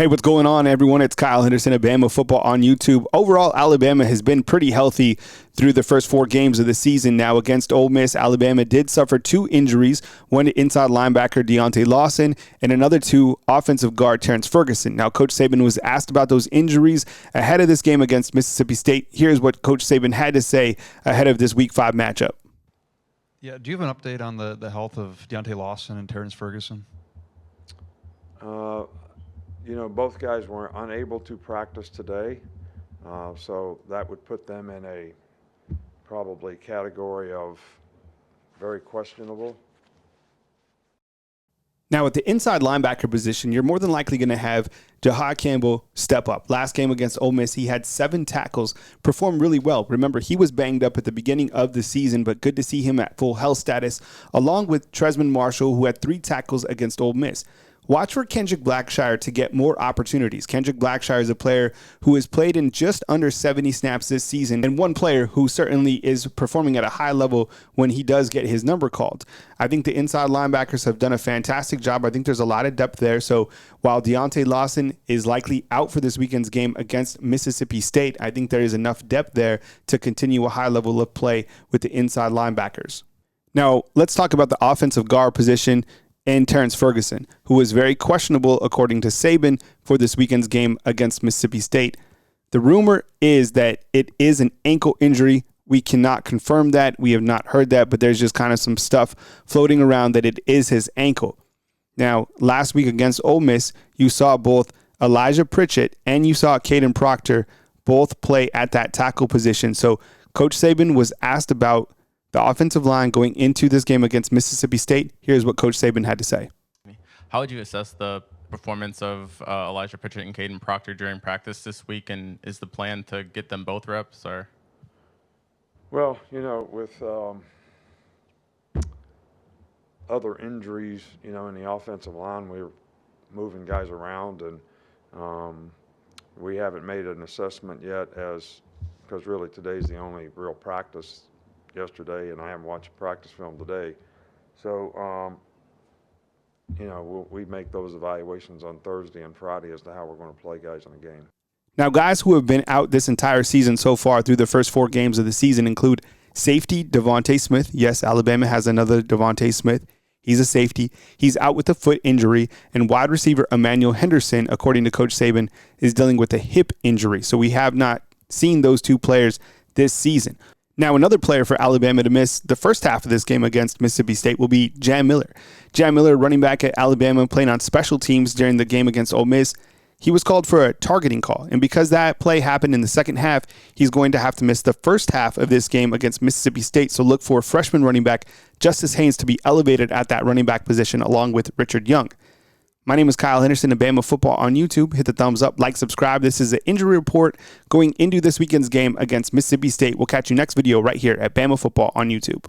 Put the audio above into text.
Hey, what's going on, everyone? It's Kyle Henderson of BAMA Football on YouTube. Overall, Alabama has been pretty healthy through the first 4 games of the season. Now, against Ole Miss, Alabama did suffer 2 injuries, one to inside linebacker Deontay Lawson and another to offensive guard Terence Ferguson. Now, Coach Saban was asked about those injuries ahead of this game against Mississippi State. Here's what Coach Saban had to say ahead of this Week 5 matchup. Yeah, do you have an update on the health of Deontay Lawson and Terence Ferguson? Both guys were unable to practice today, so that would put them in a probably category of very questionable. Now, at the inside linebacker position, you're more than likely going to have Jahai Campbell step up. Last game against Ole Miss, he had 7 tackles, performed really well. Remember, he was banged up at the beginning of the season, but good to see him at full health status, along with Tresman Marshall, who had 3 tackles against Ole Miss. Watch for Kendrick Blackshire to get more opportunities. Kendrick Blackshire is a player who has played in just under 70 snaps this season, and one player who certainly is performing at a high level when he does get his number called. I think the inside linebackers have done a fantastic job. I think there's a lot of depth there. So while Deontay Lawson is likely out for this weekend's game against Mississippi State, I think there is enough depth there to continue a high level of play with the inside linebackers. Now, let's talk about the offensive guard position and Terence Ferguson, who was very questionable, according to Saban, for this weekend's game against Mississippi State. The rumor is that it is an ankle injury. We cannot confirm that. We have not heard that, but there's just kind of some stuff floating around that it is his ankle. Now, last week against Ole Miss, you saw both Elijah Pritchett and you saw Caden Proctor both play at that tackle position. So Coach Saban was asked about the offensive line going into this game against Mississippi State. Here's what Coach Saban had to say. How would you assess the performance of Elijah Pritchett and Caden Proctor during practice this week, and is the plan to get them both reps? Or? Well, with other injuries, in the offensive line, we're moving guys around, and we haven't made an assessment yet because really today's the only real practice. Yesterday, and I haven't watched practice film today. So, we make those evaluations on Thursday and Friday as to how we're going to play guys in a game. Now, guys who have been out this entire season so far through the first 4 games of the season include safety Devontae Smith. Yes, Alabama has another Devontae Smith. He's a safety. He's out with a foot injury. And wide receiver Emmanuel Henderson, according to Coach Saban, is dealing with a hip injury. So we have not seen those 2 players this season. Now, another player for Alabama to miss the first half of this game against Mississippi State will be Jam Miller. Jam Miller, running back at Alabama, playing on special teams during the game against Ole Miss. He was called for a targeting call, and because that play happened in the second half, he's going to have to miss the first half of this game against Mississippi State. So look for freshman running back Justice Haynes to be elevated at that running back position along with Richard Young. My name is Kyle Henderson of BAMA Football on YouTube. Hit the thumbs up, like, subscribe. This is an injury report going into this weekend's game against Mississippi State. We'll catch you next video right here at BAMA Football on YouTube.